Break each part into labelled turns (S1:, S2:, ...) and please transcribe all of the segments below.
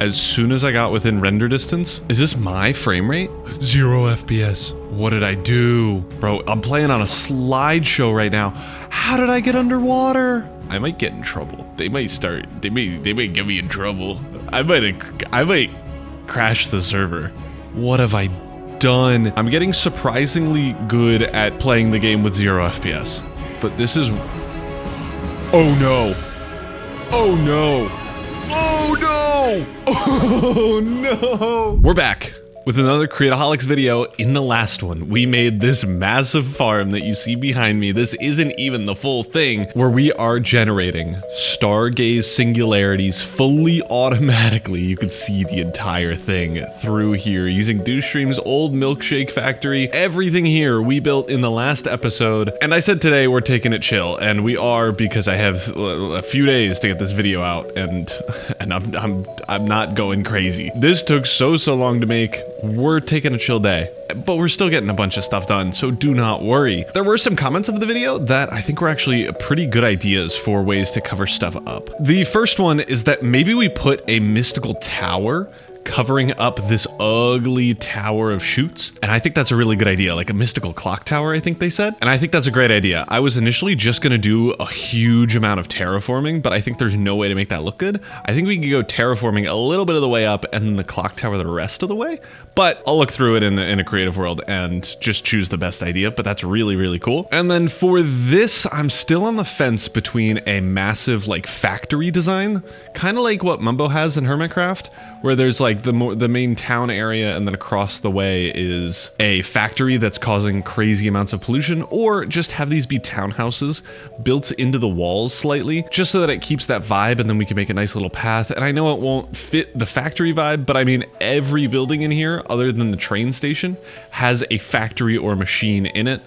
S1: as soon as I got within render distance. Is this my frame rate? 0 FPS. What did I do? Bro, I'm playing on a slideshow right now. How did I get underwater? I might get in trouble. They might get me in trouble. I might crash the server. What have I done? I'm getting surprisingly good at playing the game with 0 FPS. But this is... Oh no. Oh no. Oh no! Oh no! We're back with another Create-O-Holics video. In the last one, we made this massive farm that you see behind me. This isn't even the full thing, where we are generating stargaze singularities fully automatically. You could see the entire thing through here using Douchestream's old milkshake factory. Everything here we built in the last episode. And I said today we're taking it chill, and we are, because I have a few days to get this video out, and I'm not going crazy. This took so long to make. We're taking a chill day, but we're still getting a bunch of stuff done, so do not worry. There were some comments of the video that I think were actually pretty good ideas for ways to cover stuff up. The first one is that maybe we put a mystical tower covering up this ugly tower of chutes. And I think that's a really good idea, like a mystical clock tower, I think they said. And I think that's a great idea. I was initially just gonna do a huge amount of terraforming, but I think there's no way to make that look good. I think we could go terraforming a little bit of the way up and then the clock tower the rest of the way. But I'll look through it in a creative world and just choose the best idea, but that's really, really cool. And then for this, I'm still on the fence between a massive like factory design, kind of like what Mumbo has in Hermitcraft, where there's like the main town area and then across the way is a factory that's causing crazy amounts of pollution, or just have these be townhouses built into the walls slightly, just so that it keeps that vibe, and then we can make a nice little path. And I know it won't fit the factory vibe, but I mean, every building in here, other than the train station, has a factory or machine in it.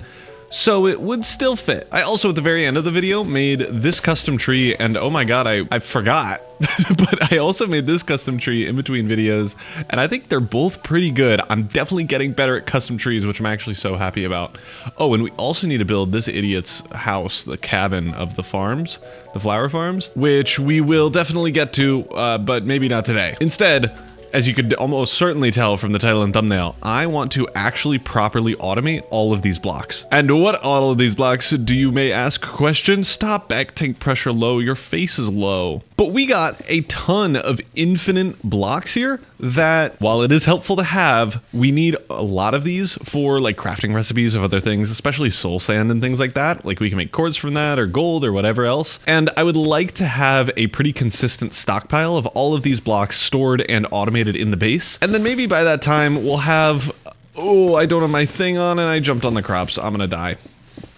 S1: So it would still fit. I also, at the very end of the video, made this custom tree, and oh my god, I forgot. But I also made this custom tree in between videos, and I think they're both pretty good. I'm definitely getting better at custom trees, which I'm actually so happy about. Oh, and we also need to build this idiot's house, the cabin of the farms, the flower farms, which we will definitely get to, but maybe not today. Instead, as you could almost certainly tell from the title and thumbnail, I want to actually properly automate all of these blocks. And what all of these blocks do you may ask? Question? Stop, back tank pressure low, your face is low. But we got a ton of infinite blocks here that, while it is helpful to have, we need a lot of these for like crafting recipes of other things, especially soul sand and things like that. Like we can make cords from that, or gold, or whatever else. And I would like to have a pretty consistent stockpile of all of these blocks stored and automated in the base. And then maybe by that time we'll have, oh, I don't have my thing on and I jumped on the crops. I'm gonna die.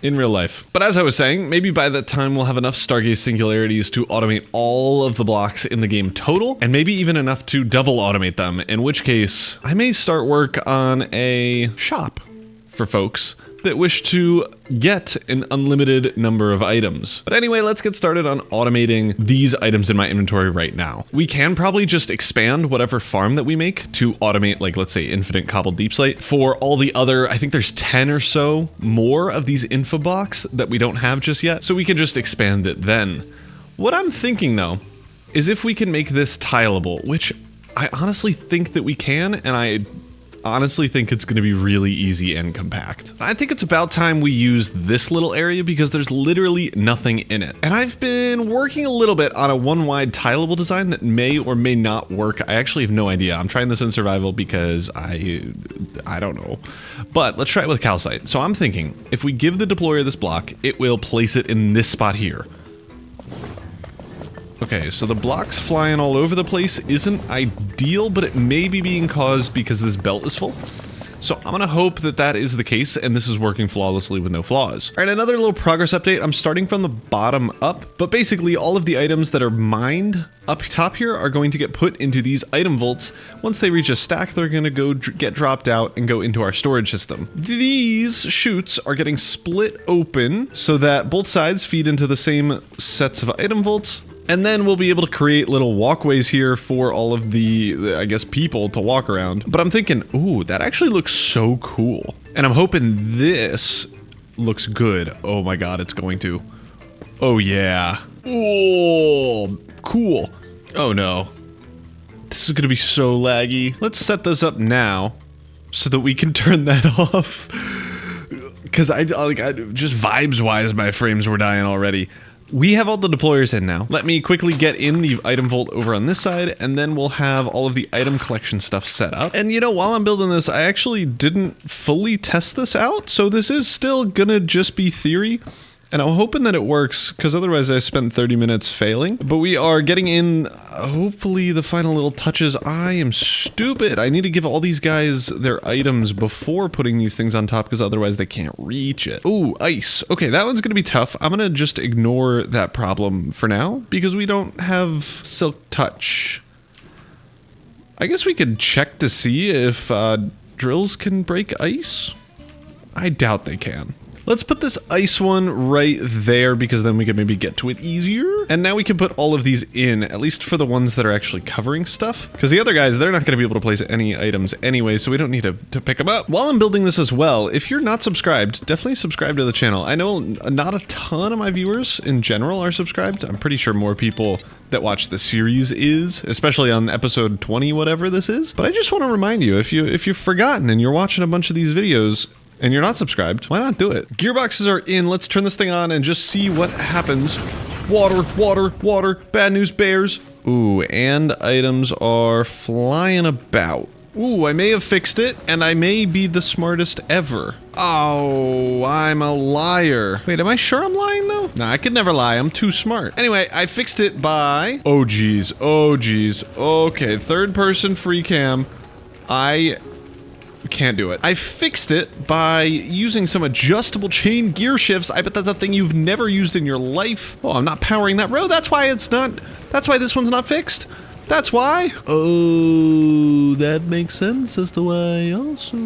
S1: In real life. But as I was saying, maybe by that time we'll have enough stargaze singularities to automate all of the blocks in the game total, and maybe even enough to double automate them, in which case I may start work on a shop for folks that wish to get an unlimited number of items. But anyway, let's get started on automating these items in my inventory right now. We can probably just expand whatever farm that we make to automate, like, let's say infinite cobbled deep slate for all the other, I think there's 10 or so more of these info blocks that we don't have just yet. So we can just expand it then. What I'm thinking though, is if we can make this tileable, which I honestly think that we can, and I honestly think it's going to be really easy and compact. I think it's about time we use this little area because there's literally nothing in it. And I've been working a little bit on a one wide tileable design that may or may not work. I actually have no idea. I'm trying this in survival because I don't know. But let's try it with calcite. So I'm thinking if we give the deployer this block, it will place it in this spot here. Okay, so the blocks flying all over the place isn't ideal, but it may be being caused because this belt is full. So I'm gonna hope that that is the case and this is working flawlessly with no flaws. All right, another little progress update. I'm starting from the bottom up, but basically all of the items that are mined up top here are going to get put into these item vaults. Once they reach a stack, they're gonna go get dropped out and go into our storage system. These chutes are getting split open so that both sides feed into the same sets of item vaults. And then we'll be able to create little walkways here for all of the, I guess, people to walk around. But I'm thinking, ooh, that actually looks so cool. And I'm hoping this looks good. Oh my god, it's going to. Oh yeah. Oh, cool. Oh no. This is gonna be so laggy. Let's set this up now so that we can turn that off. Because I just vibes-wise, my frames were dying already. We have all the deployers in now. Let me quickly get in the item vault over on this side, and then we'll have all of the item collection stuff set up. And you know, while I'm building this, I actually didn't fully test this out, so this is still gonna just be theory. And I'm hoping that it works, because otherwise I spent 30 minutes failing. But we are getting in, hopefully, the final little touches. I am stupid. I need to give all these guys their items before putting these things on top, because otherwise they can't reach it. Ooh, ice. Okay, that one's going to be tough. I'm going to just ignore that problem for now, because we don't have Silk Touch. I guess we could check to see if drills can break ice. I doubt they can. Let's put this ice one right there, because then we can maybe get to it easier. And now we can put all of these in, at least for the ones that are actually covering stuff. Because the other guys, they're not going to be able to place any items anyway, so we don't need to pick them up. While I'm building this as well, if you're not subscribed, definitely subscribe to the channel. I know not a ton of my viewers in general are subscribed. I'm pretty sure more people that watch the series is, especially on episode 20, whatever this is. But I just want to remind you, if you've forgotten and you're watching a bunch of these videos, and you're not subscribed, why not do it? Gearboxes are in. Let's turn this thing on and just see what happens. Water, water, water. Bad news bears. Ooh, and items are flying about. Ooh, I may have fixed it, and I may be the smartest ever. Oh, I'm a liar. Wait, am I sure I'm lying, though? Nah, I could never lie. I'm too smart. Anyway, I fixed it by... Oh, geez. Oh, geez. Okay, third person free cam. I can't do it. I fixed it by using some adjustable chain gear shifts. I bet that's a thing you've never used in your life. Oh, I'm not powering that row. That's why it's not... That's why this one's not fixed. That's why. Oh, that makes sense as to why also.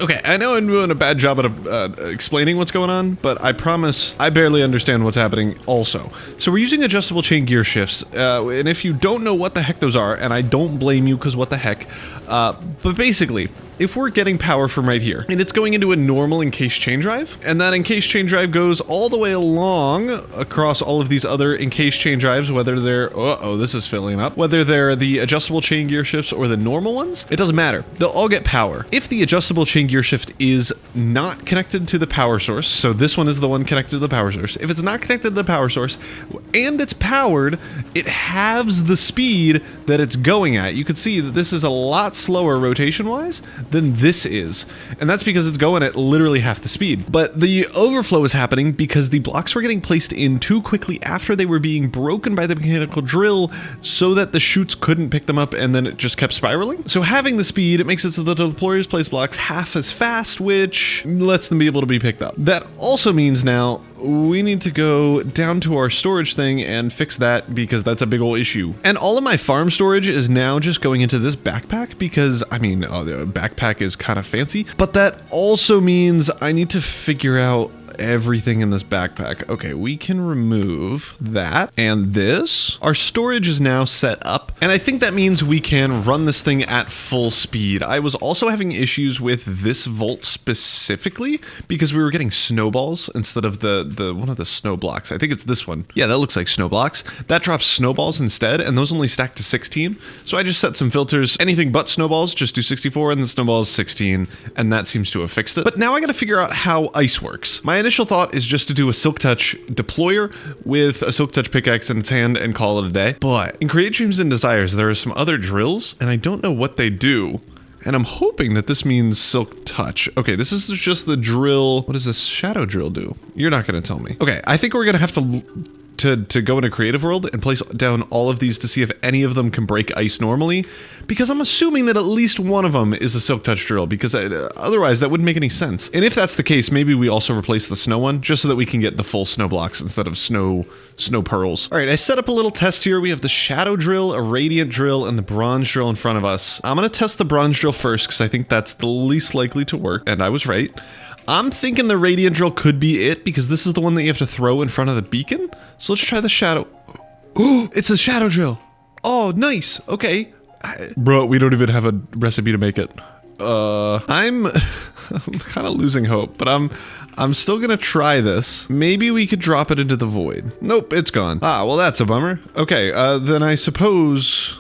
S1: Okay, I know I'm doing a bad job at explaining what's going on, but I promise I barely understand what's happening also. So we're using adjustable chain gear shifts, and if you don't know what the heck those are, and I don't blame you because what the heck, but basically, if we're getting power from right here, and it's going into a normal encased chain drive, and that encased chain drive goes all the way along across all of these other encased chain drives, whether they're, uh-oh, this is filling up, whether they're the adjustable chain gear shifts or the normal ones, it doesn't matter. They'll all get power. If the adjustable chain gear shift is not connected to the power source, so this one is the one connected to the power source, if it's not connected to the power source and it's powered, it halves the speed that it's going at. You can see that this is a lot slower rotation-wise than this is, and that's because it's going at literally half the speed. But the overflow is happening because the blocks were getting placed in too quickly after they were being broken by the mechanical drill so that the chutes couldn't pick them up, and then it just kept spiraling. So having the speed, it makes it so that the deployers place blocks half as fast, which lets them be able to be picked up. That also means now we need to go down to our storage thing and fix that, because that's a big old issue. And all of my farm storage is now just going into this backpack because, I mean, the backpack is kind of fancy, but that also means I need to figure out everything in this backpack. Okay, we can remove that and this. Our storage is now set up, and I think that means we can run this thing at full speed. I was also having issues with this vault specifically because we were getting snowballs instead of the one of the snow blocks. I think it's this one. Yeah, that looks like snow blocks. That drops snowballs instead, and those only stack to 16. So I just set some filters. Anything but snowballs, just do 64, and then snowballs 16, and that seems to have fixed it. But now I gotta figure out how ice works. My initial thought is just to do a Silk Touch deployer with a Silk Touch pickaxe in its hand and call it a day. But in Create Dreams and Desires, there are some other drills, and I don't know what they do. And I'm hoping that this means Silk Touch. Okay, this is just the drill. What does this shadow drill do? You're not going to tell me. Okay, I think we're going to have to go into Creative World and place down all of these to see if any of them can break ice normally, because I'm assuming that at least one of them is a Silk Touch drill, because otherwise that wouldn't make any sense. And if that's the case, maybe we also replace the snow one just so that we can get the full snow blocks instead of snow pearls. All right, I set up a little test here. We have the shadow drill, a radiant drill, and the bronze drill in front of us. I'm going to test the bronze drill first because I think that's the least likely to work, and I was right. I'm thinking the radiant drill could be it, because this is the one that you have to throw in front of the beacon. So let's try the shadow. Oh, it's a shadow drill. Oh, nice. Okay. Bro, we don't even have a recipe to make it. I'm kind of losing hope, but I'm still gonna try this. Maybe we could drop it into the void. Nope, it's gone. Ah, well, that's a bummer. Okay, then I suppose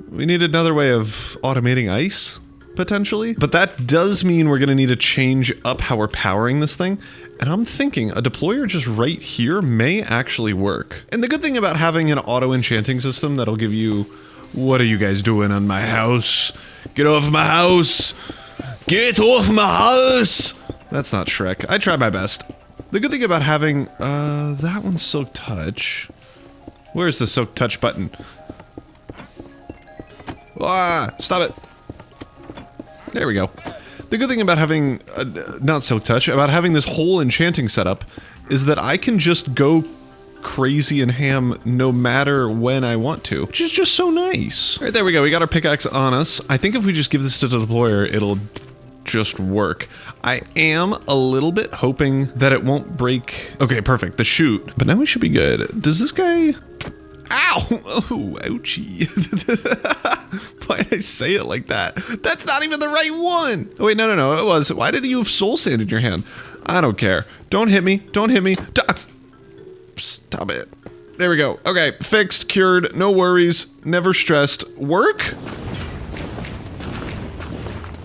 S1: We need another way of automating ice, potentially. But that does mean we're gonna need to change up how we're powering this thing. And I'm thinking a deployer just right here may actually work. And the good thing about having an auto enchanting system that'll give you, what are you guys doing on my house? Get off my house! Get off my house! That's not Shrek. I tried my best. The good thing about having, that one's Silk Touch. Where's the Silk Touch button? Ah, stop it. There we go. The good thing about having, not Silk Touch, about having this whole enchanting setup is that I can just go crazy and ham no matter when I want to, which is just so nice. All right, there we go. We got our pickaxe on us. I think if we just give this to the deployer, it'll just work. I am a little bit hoping that it won't break. Okay, perfect. The chute. But now we should be good. Does this guy... Ow! Oh, ouchie. Why did I say it like that? That's not even the right one! Oh, wait, no, it was. Why did you have soul sand in your hand? I don't care. Don't hit me. Don't hit me. Stop it. There we go. Okay, fixed, cured, no worries, never stressed. Work?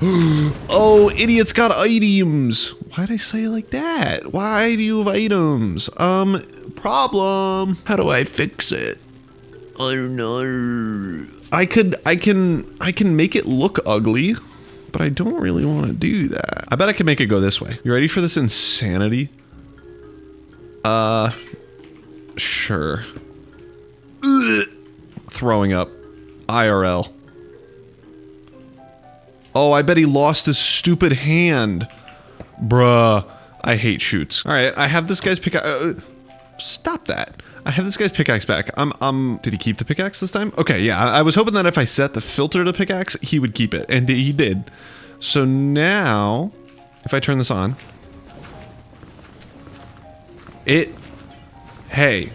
S1: Oh, idiot's got items. Why'd I say it like that? Why do you have items? Problem. How do I fix it? I don't know. I can make it look ugly, but I don't really want to do that. I bet I can make it go this way. You ready for this insanity? Sure. Ugh. Throwing up. IRL. Oh, I bet he lost his stupid hand. Bruh. I hate shoots. All right, I have this guy's pickaxe. Stop that. I have this guy's pickaxe back. Did he keep the pickaxe this time? Okay, yeah, I was hoping that if I set the filter to pickaxe, he would keep it, and he did. So now, if I turn this on, hey.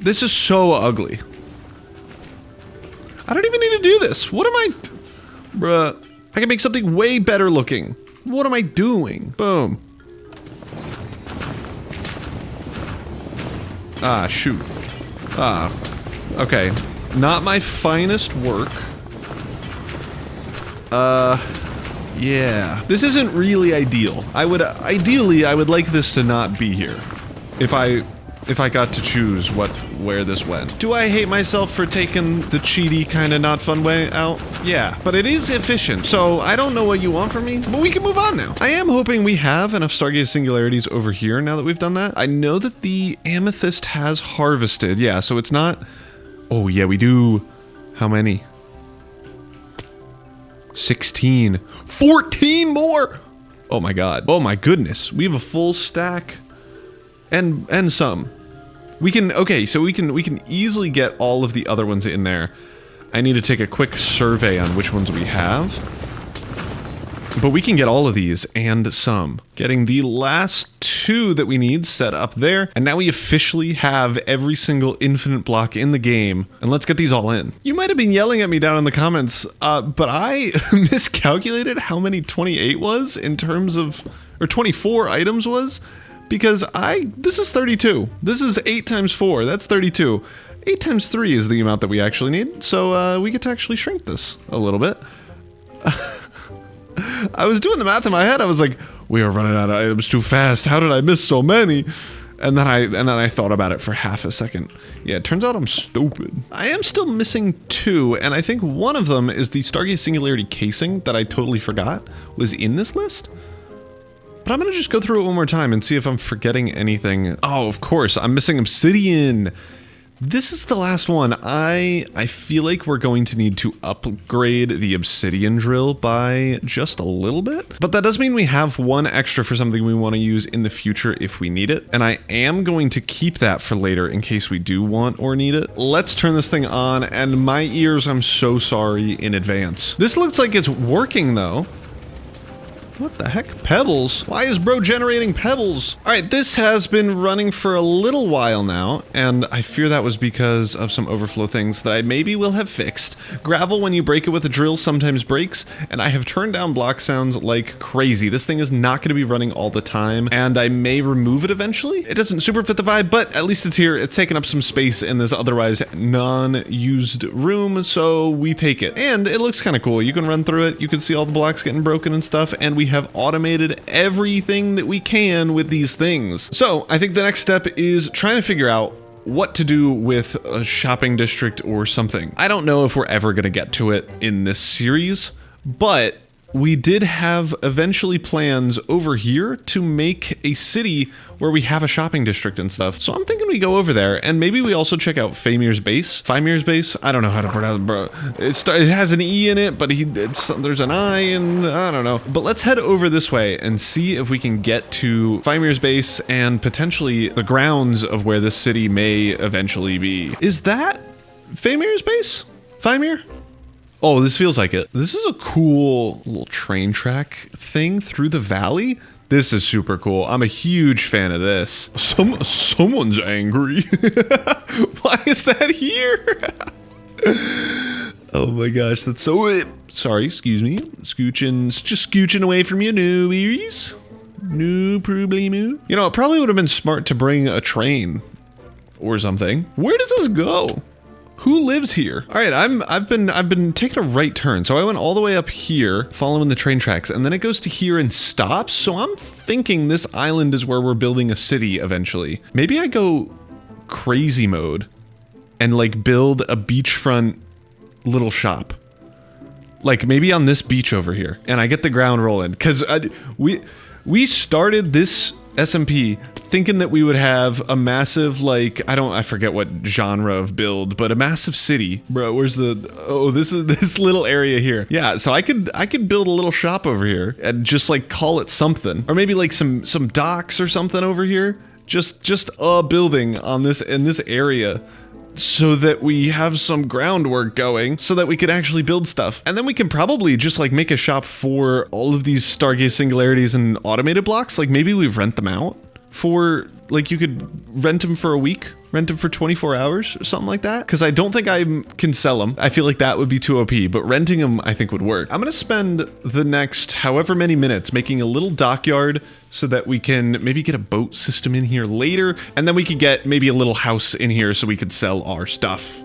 S1: This is so ugly. I don't even need to do this. What am I, bruh, I can make something way better looking. What am I doing? Boom. Ah, shoot. Ah, okay. Not my finest work. Yeah. This isn't really ideal. Ideally, I would like this to not be here. If I got to choose where this went. Do I hate myself for taking the cheaty kind of not fun way out? Yeah, but it is efficient, so I don't know what you want from me, but we can move on now. I am hoping we have enough Stargaze Singularities over here now that we've done that. I know that the Amethyst has harvested, yeah, so it's not... Oh yeah, we do... How many? 16. 14 more! Oh my god. Oh my goodness. We have a full stack. And some. We can, okay, so we can easily get all of the other ones in there. I need to take a quick survey on which ones we have. But we can get all of these and some. Getting the last 2 that we need set up there. And now we officially have every single infinite block in the game. And let's get these all in. You might have been yelling at me down in the comments, but I miscalculated how many 28 was in terms of, or 24 items was. Because this is 32. This is 8 times 4, that's 32. 8 times 3 is the amount that we actually need, so we get to actually shrink this a little bit. I was doing the math in my head, I was like, we are running out of items too fast, how did I miss so many? And then I thought about it for half a second. Yeah, it turns out I'm stupid. I am still missing 2, and I think one of them is the Stargaze Singularity casing that I totally forgot was in this list. But I'm gonna just go through it one more time and see if I'm forgetting anything. Oh, of course, I'm missing obsidian. This is the last one. I feel like we're going to need to upgrade the obsidian drill by just a little bit. But that does mean we have 1 extra for something we want to use in the future if we need it. And I am going to keep that for later in case we do want or need it. Let's turn this thing on, and my ears, I'm so sorry in advance. This looks like it's working though. What the heck? Pebbles? Why is bro generating pebbles? All right, this has been running for a little while now, and I fear that was because of some overflow things that I maybe will have fixed. Gravel, when you break it with a drill, sometimes breaks, and I have turned down block sounds like crazy. This thing is not going to be running all the time, and I may remove it eventually. It doesn't super fit the vibe, but at least it's here. It's taking up some space in this otherwise non-used room, so we take it. And it looks kind of cool. You can run through it. You can see all the blocks getting broken and stuff, and we have automated everything that we can with these things. So I think the next step is trying to figure out what to do with a shopping district or something. I don't know if we're ever going to get to it in this series, but we did have eventually plans over here to make a city where we have a shopping district and stuff. So I'm thinking we go over there, and maybe we also check out Famir's base. Famir's base? I don't know how to pronounce it, bro. It has an E in it, but there's an I, and I don't know. But let's head over this way and see if we can get to Famir's base and potentially the grounds of where this city may eventually be. Is that Famir's base? Famir? Oh, this feels like it. This is a cool little train track thing through the valley. This is super cool. I'm a huge fan of this. Someone's angry. Why is that here? Oh my gosh, that's so... Sorry, excuse me. Just scooching away from you, newbies. No problemo. You know, it probably would have been smart to bring a train or something. Where does this go? Who lives here? All right, I've been taking a right turn. So I went all the way up here following the train tracks, and then it goes to here and stops. So I'm thinking this island is where we're building a city eventually. Maybe I go crazy mode and like build a beachfront little shop. Like maybe on this beach over here, and I get the ground rolling, because we started this SMP thinking that we would have a massive, like, I forget what genre of build, but a massive city. Bro, where's this is this little area here. Yeah, so I could build a little shop over here and just like call it something, or maybe like some docks or something over here. Just a building on this in this area, so that we have some groundwork going so that we could actually build stuff. And then we can probably just like make a shop for all of these Stargaze Singularities and automated blocks. Like maybe we rent them out for, like, you could rent them for a week, rent them for 24 hours or something like that. Because I don't think I can sell them. I feel like that would be too OP, but renting them I think would work. I'm going to spend the next however many minutes making a little dockyard so that we can maybe get a boat system in here later. And then we could get maybe a little house in here so we could sell our stuff.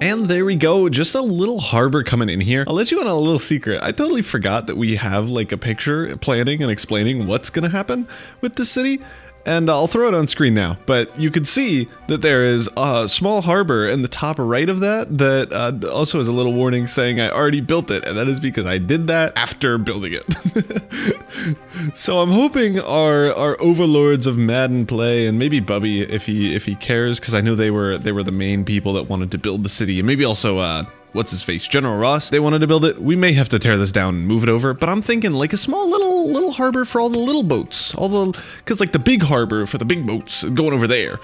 S1: And there we go, just a little harbor coming in here. I'll let you in on a little secret. I totally forgot that we have like a picture planning and explaining what's gonna happen with the city. And I'll throw it on screen now, but you can see that there is a small harbor in the top right of that also has a little warning saying I already built it, and that is because I did that after building it. So I'm hoping our overlords of Madden play, and maybe Bubby if he cares, because I know they were the main people that wanted to build the city, and maybe also what's his face, General Ross, they wanted to build it. We may have to tear this down and move it over, but I'm thinking like a small little harbor for all the little boats, because like the big harbor for the big boats going over there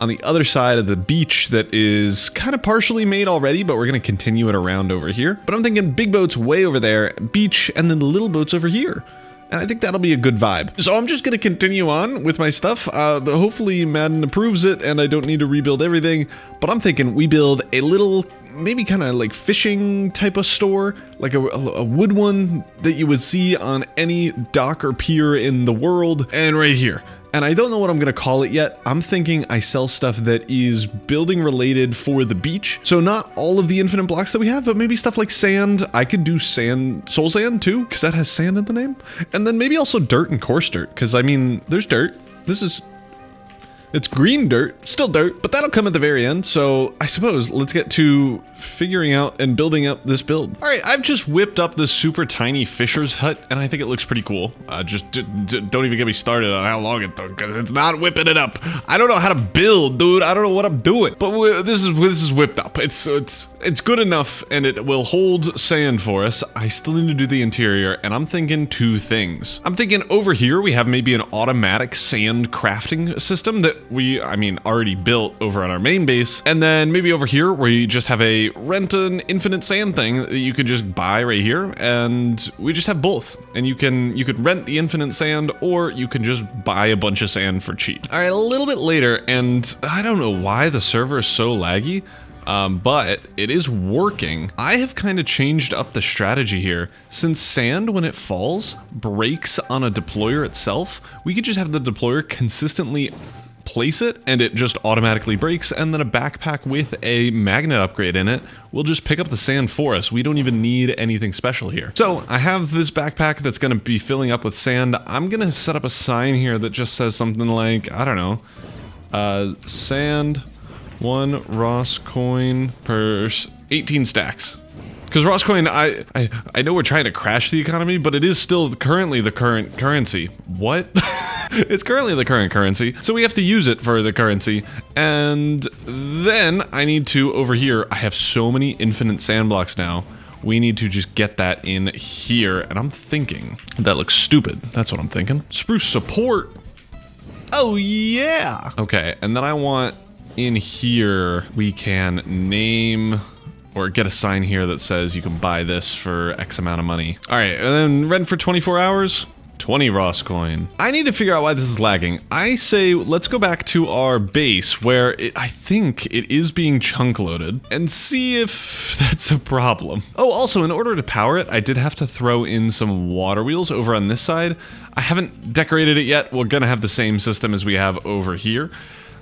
S1: on the other side of the beach that is kind of partially made already, but we're going to continue it around over here. But I'm thinking big boats way over there, beach, and then the little boats over here. And I think that'll be a good vibe. So I'm just going to continue on with my stuff. Hopefully Madden approves it and I don't need to rebuild everything. But I'm thinking we build a little, maybe kind of like fishing type of store, like a wood one that you would see on any dock or pier in the world. And right here. And I don't know what I'm gonna call it yet. I'm thinking I sell stuff that is building related for the beach. So not all of the infinite blocks that we have, but maybe stuff like sand. I could do sand, soul sand too, because that has sand in the name. And then maybe also dirt and coarse dirt, because I mean, there's dirt. It's green dirt, still dirt, but that'll come at the very end. So I suppose let's get to figuring out and building up this build. All right, I've just whipped up this super tiny fisher's hut, and I think it looks pretty cool. Just don't even get me started on how long it took, because it's not whipping it up. I don't know how to build, dude. I don't know what I'm doing. But this is whipped up. It's good enough, and it will hold sand for us. I still need to do the interior, and I'm thinking two things. I'm thinking over here we have maybe an automatic sand crafting system that already built over on our main base, and then maybe over here where you just have a rent an infinite sand thing that you could just buy right here, and we just have both. And you could rent the infinite sand, or you can just buy a bunch of sand for cheap. All right, a little bit later, and I don't know why the server is so laggy. But it is working. I have kind of changed up the strategy here. Since sand, when it falls, breaks on a deployer itself, we could just have the deployer consistently place it and it just automatically breaks, and then a backpack with a magnet upgrade in it will just pick up the sand for us. We don't even need anything special here. So I have this backpack that's going to be filling up with sand. I'm going to set up a sign here that just says something like, I don't know, sand... 1 Ross coin per 18 stacks. Because Ross coin, I know we're trying to crash the economy, but it is still currently the current currency. What? It's currently the current currency, so we have to use it for the currency. And then I need to, over here, I have so many infinite sand blocks now. We need to just get that in here. And I'm thinking, that looks stupid. That's what I'm thinking. Spruce support. Oh yeah. Okay, and then I want... in here, we can name or get a sign here that says you can buy this for X amount of money. All right, and then rent for 24 hours, 20 Ross coin. I need to figure out why this is lagging. I say let's go back to our base where I think it is being chunk loaded and see if that's a problem. Oh, also, in order to power it, I did have to throw in some water wheels over on this side. I haven't decorated it yet. We're gonna have the same system as we have over here.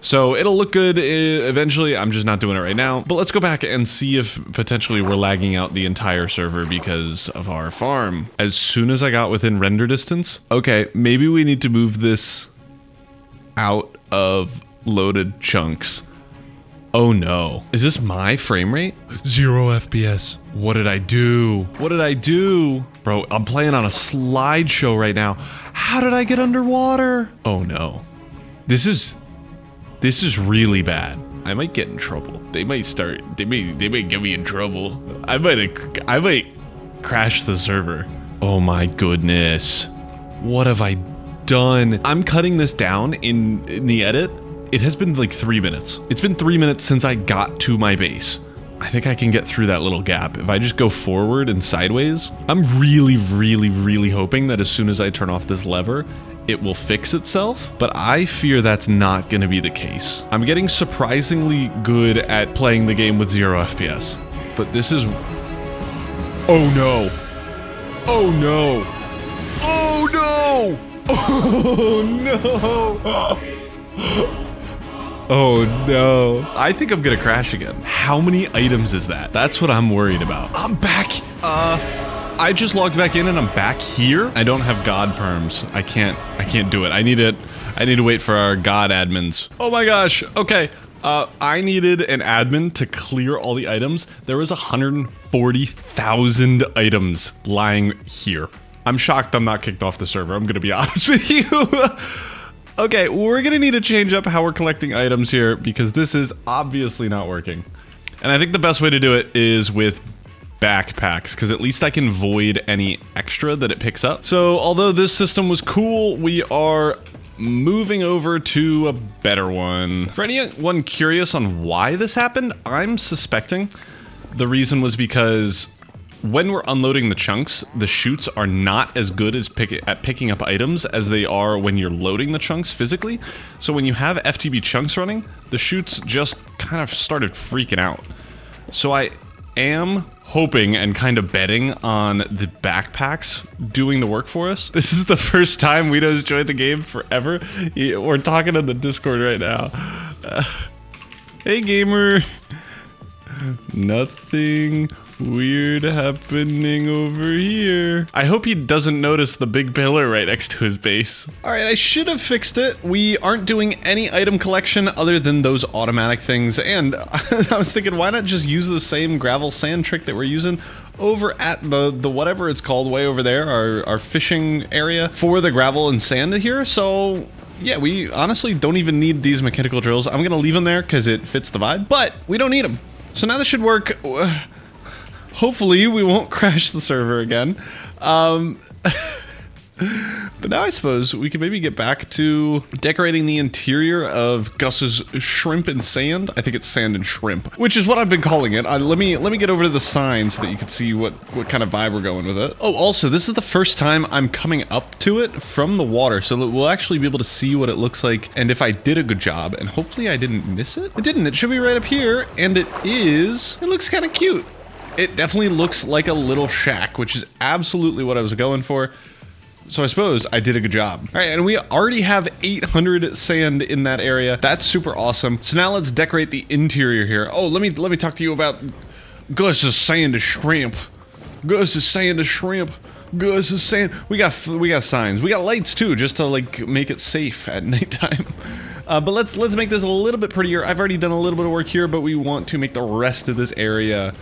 S1: So it'll look good eventually. I'm just not doing it right now. But let's go back and see if potentially we're lagging out the entire server because of our farm. As soon as I got within render distance, okay, maybe we need to move this out of loaded chunks. Oh no. Is this my frame rate? 0 FPS. What did I do? What did I do? Bro, I'm playing on a slideshow right now. How did I get underwater? Oh no. This is really bad. I might get in trouble. They might get me in trouble. I might crash the server. Oh my goodness. What have I done? I'm cutting this down in the edit. It has been like 3 minutes. It's been 3 minutes since I got to my base. I think I can get through that little gap. If I just go forward and sideways, I'm really, really, really hoping that as soon as I turn off this lever, it will fix itself, but I fear that's not going to be the case. I'm getting surprisingly good at playing the game with 0 FPS, but this is... Oh no! Oh no! Oh no! Oh no! Oh no. I think I'm gonna crash again. How many items is that? That's what I'm worried about. I'm back. I just logged back in and I'm back here. I don't have God perms. I can't do it. I need to wait for our God admins. Oh my gosh. Okay. I needed an admin to clear all the items. There was 140,000 items lying here. I'm shocked I'm not kicked off the server. I'm gonna be honest with you. Okay, we're gonna need to change up how we're collecting items here because this is obviously not working. And I think the best way to do it is with backpacks, because at least I can void any extra that it picks up. So although this system was cool, we are moving over to a better one. For anyone curious on why this happened, I'm suspecting the reason was because when we're unloading the chunks, the chutes are not as good as picking up items as they are when you're loading the chunks physically. So when you have FTB chunks running, the chutes just kind of started freaking out. So I am hoping and kind of betting on the backpacks doing the work for us. This is the first time Weedo's joined the game forever. We're talking in the Discord right now. Hey gamer. Nothing weird happening over here. I hope he doesn't notice the big pillar right next to his base. All right, I should have fixed it. We aren't doing any item collection other than those automatic things. And I was thinking, why not just use the same gravel sand trick that we're using over at the whatever it's called way over there, our fishing area for the gravel and sand here. So yeah, we honestly don't even need these mechanical drills. I'm gonna leave them there because it fits the vibe, but we don't need them. So now this should work. Hopefully we won't crash the server again. But now I suppose we can maybe get back to decorating the interior of Gus's shrimp and sand. I think it's sand and shrimp, which is what I've been calling it. Let me get over to the sign so that you can see what kind of vibe we're going with it. Oh, also, this is the first time I'm coming up to it from the water, so that we'll actually be able to see what it looks like and if I did a good job. And hopefully I didn't miss it. It didn't. It should be right up here, and it is. It looks kind of cute. It definitely looks like a little shack, which is absolutely what I was going for. So I suppose I did a good job. All right, and we already have 800 sand in that area. That's super awesome. So now let's decorate the interior here. Oh, let me talk to you about Gus's sand to shrimp. Gus's sand to shrimp. Gus's sand. We got signs. We got lights too, just to like make it safe at nighttime. But let's make this a little bit prettier. I've already done a little bit of work here, but we want to make the rest of this area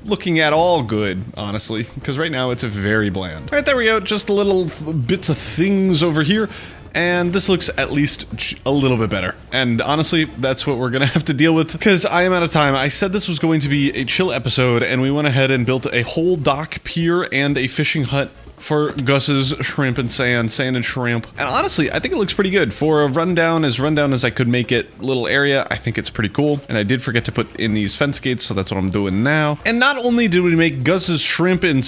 S1: looking at all good, honestly, because right now it's very bland. All right, there we go. Just a little bits of things over here. And this looks at least a little bit better. And honestly, that's what we're gonna have to deal with because I am out of time. I said this was going to be a chill episode, and we went ahead and built a whole dock pier and a fishing hut for Gus's shrimp and sand and shrimp. And honestly, I think it looks pretty good. For a rundown as I could make it little area, I think it's pretty cool. And I did forget to put in these fence gates, so that's what I'm doing now. And not only did we make Gus's shrimp and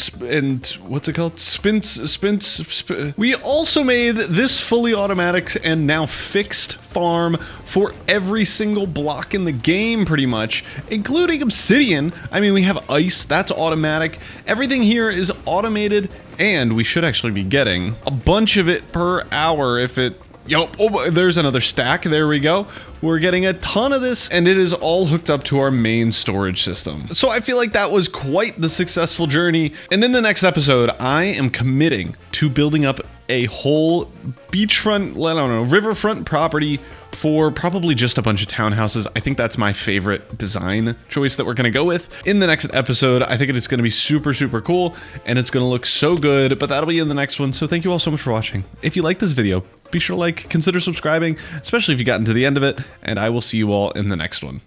S1: what's it called? We also made this fully automatic and now fixed farm for every single block in the game, pretty much, including obsidian. I mean, we have ice, that's automatic. Everything here is automated, and we should actually be getting a bunch of it per hour if it... Yo, oh, there's another stack. There we go. We're getting a ton of this, and it is all hooked up to our main storage system. So I feel like that was quite the successful journey. And in the next episode, I am committing to building up a whole beachfront, I don't know, riverfront property for probably just a bunch of townhouses. I think that's my favorite design choice that we're gonna go with. In the next episode, I think it's gonna be super, super cool, and it's gonna look so good, but that'll be in the next one. So thank you all so much for watching. If you like this video, be sure to consider subscribing, especially if you gotten to the end of it, and I will see you all in the next one.